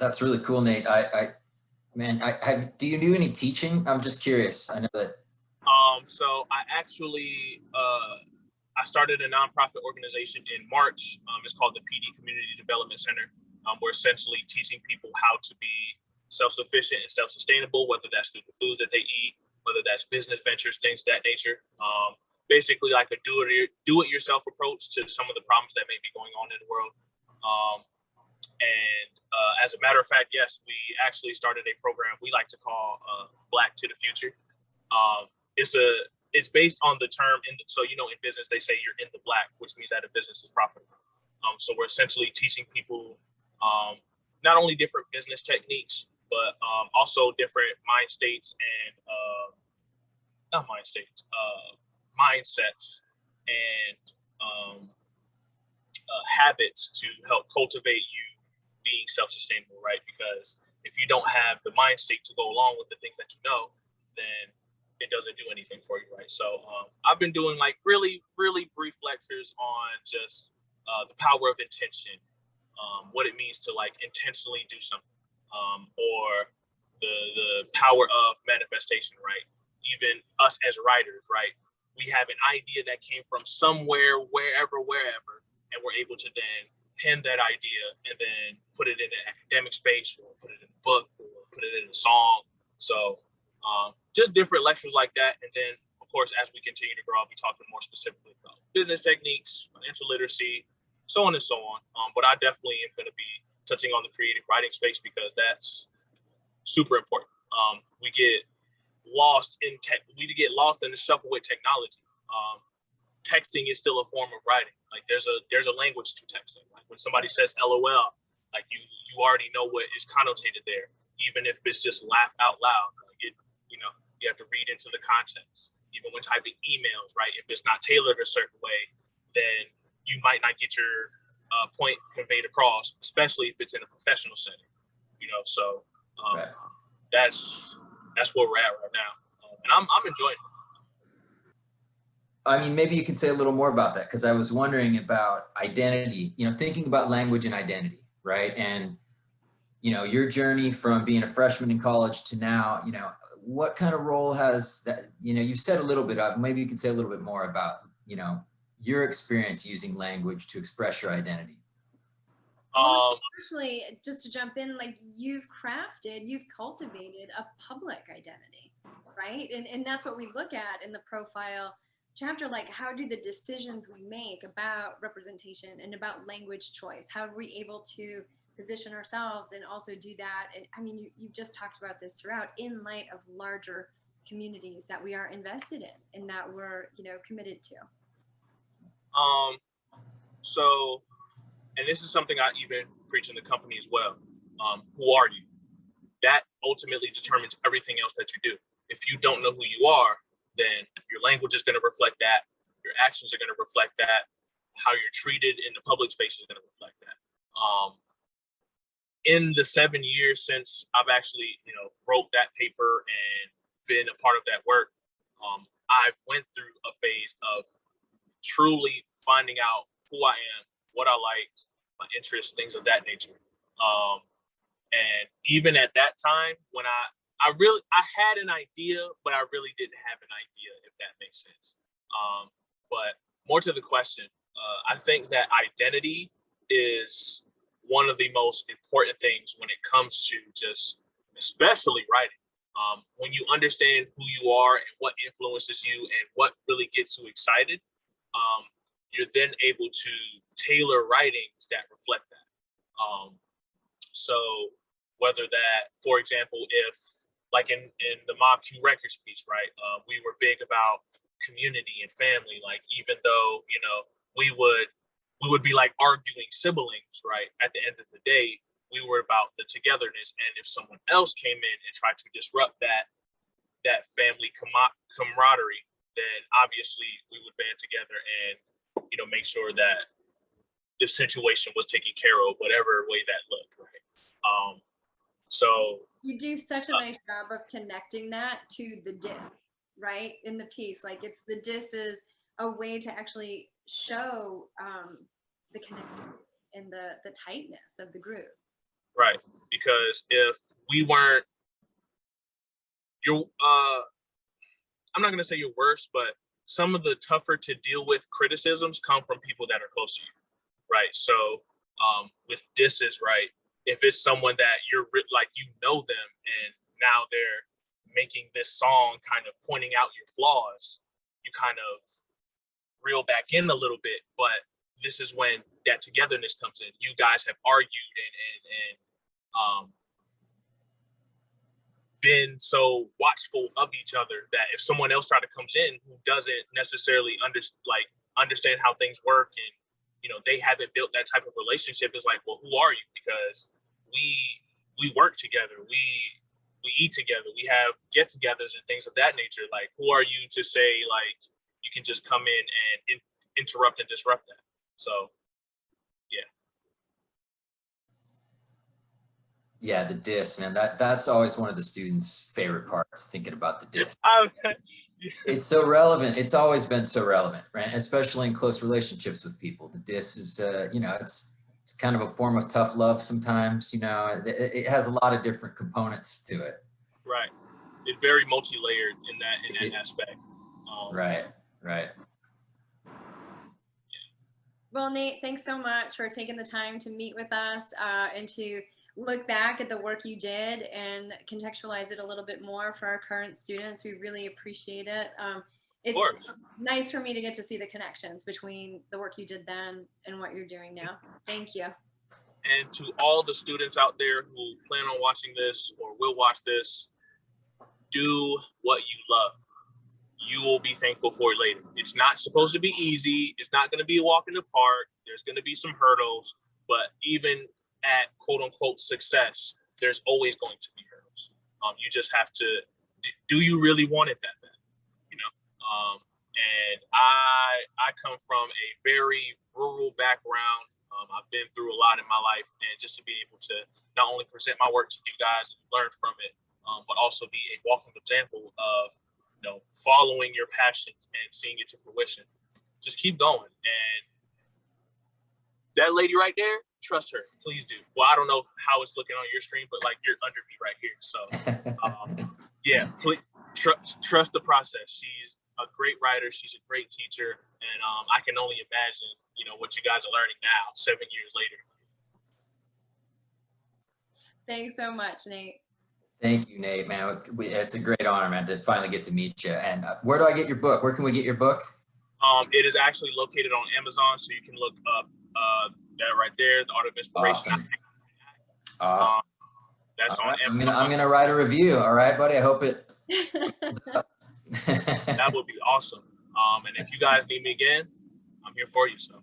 That's really cool, Nate. Man, do you do any teaching? I'm just curious. I know that. So I actually, I started a nonprofit organization in March. It's called the PD Community Development Center. We're essentially teaching people how to be self-sufficient and self-sustainable, whether that's through the foods that they eat, whether that's business ventures, things of that nature. Basically like a do-it-yourself approach to some of the problems that may be going on in the world. As a matter of fact, yes, we actually started a program we like to call Black to the Future. It's based on the term, so in business they say you're in the black, which means that a business is profitable. So we're essentially teaching people not only different business techniques, but also different mindsets and mindsets and habits to help cultivate you being self-sustainable, right? Because if you don't have the mind state to go along with the things that you know, then it doesn't do anything for you, right? So I've been doing like really, really brief lectures on just the power of intention, what it means to like intentionally do something, or the power of manifestation, right? Even us as writers, right? We have an idea that came from somewhere, wherever, and we're able to then pen that idea and then put it in an academic space, or put it in a book, or put it in a song. So just different lectures like that. And then, of course, as we continue to grow, I'll be talking more specifically about business techniques, financial literacy, so on and so on. But I definitely am going to be touching on the creative writing space because that's super important. We get lost in the shuffle with technology. Texting is still a form of writing. Like there's a language to texting. Like when somebody says LOL, like you already know what is connotated there, even if it's just laugh out loud. Like you have to read into the context. Even when typing emails, right? If it's not tailored a certain way, then you might not get your point conveyed across, especially if it's in a professional setting. So Right. that's where we're at right now, and I'm enjoying it. I mean, maybe you could say a little more about that, because I was wondering about identity, thinking about language and identity, right? And, your journey from being a freshman in college to now, what kind of role has that, you said a little bit of, maybe you could say a little bit more about, your experience using language to express your identity. Well, actually, just to jump in, like you've cultivated a public identity, right? And that's what we look at in the profile chapter. Like, how do the decisions we make about representation and about language choice, how are we able to position ourselves and also do that? And I mean, you've just talked about this throughout, in light of larger communities that we are invested in and that we're, committed to. So, and this is something I even preach in the company as well. Who are you? That ultimately determines everything else that you do. If you don't know who you are, then your language is going to reflect that. Your actions are going to reflect that. How you're treated in the public space is going to reflect that. In the 7 years since I've actually, wrote that paper and been a part of that work, I've went through a phase of truly finding out who I am, what I like, my interests, things of that nature. And even at that time, when I had an idea, but I really didn't have an idea, if that makes sense. But more to the question, I think that identity is one of the most important things when it comes to just, especially writing. When you understand who you are and what influences you and what really gets you excited, you're then able to tailor writings that reflect that. So whether that, for example, if like in the Mob Q Records piece, right, we were big about community and family. Like even though we would be like arguing siblings, right? At the end of the day, we were about the togetherness. And if someone else came in and tried to disrupt that family camaraderie, then obviously we would band together and make sure that the situation was taken care of, whatever way that looked, right? So you do such a nice job of connecting that to the diss, right? In the piece, like the diss is a way to actually show the connection and the tightness of the group. Right, because if we weren't, I'm not gonna say you're worse, but some of the tougher to deal with criticisms come from people that are close to you, right? So with disses, right? If it's someone that you're like, you know them, and now they're making this song kind of pointing out your flaws, you kind of reel back in a little bit. But this is when that togetherness comes in. You guys have argued and been so watchful of each other that if someone else comes in who doesn't necessarily understand how things work, and they haven't built that type of relationship, it's like, well, who are you? Because we work together, we eat together, we have get-togethers and things of that nature. Like, who are you to say like you can just come in and interrupt and disrupt that? So Yeah, the diss, man. That's always one of the students' favorite parts, thinking about the diss. It's so relevant. It's always been so relevant, right? Especially in close relationships with people. The diss is, it's kind of a form of tough love sometimes. It has a lot of different components to it. Right. It's very multi-layered in that aspect. Right. Well, Nate, thanks so much for taking the time to meet with us and to look back at the work you did and contextualize it a little bit more for our current students. We really appreciate it. It's nice for me to get to see the connections between the work you did then and what you're doing now. Thank you. And to all the students out there who plan on watching this or will watch this, do what you love. You will be thankful for it later. It's not supposed to be easy. It's not going to be a walk in the park. There's going to be some hurdles, but even at quote unquote success, there's always going to be hurdles. You just have to, do you really want it that bad? And I come from a very rural background. I've been through a lot in my life, and just to be able to not only present my work to you guys and learn from it, but also be a walking example of following your passions and seeing it to fruition. Just keep going. And that lady right there, trust her, please do. Well, I don't know how it's looking on your screen, but like, you're under me right here. So yeah, please trust the process. She's a great writer. She's a great teacher. And I can only imagine, what you guys are learning now, 7 years later. Thanks so much, Nate. Thank you, Nate, man. It's a great honor, man, to finally get to meet you. And where do I get your book? Where can we get your book? It is actually located on Amazon, so you can look up that right there, The Art of Inspiration. Awesome. That's all on right. Amazon. I'm gonna write a review. All right, buddy. I hope it. That would be awesome. And if you guys need me again, I'm here for you. So.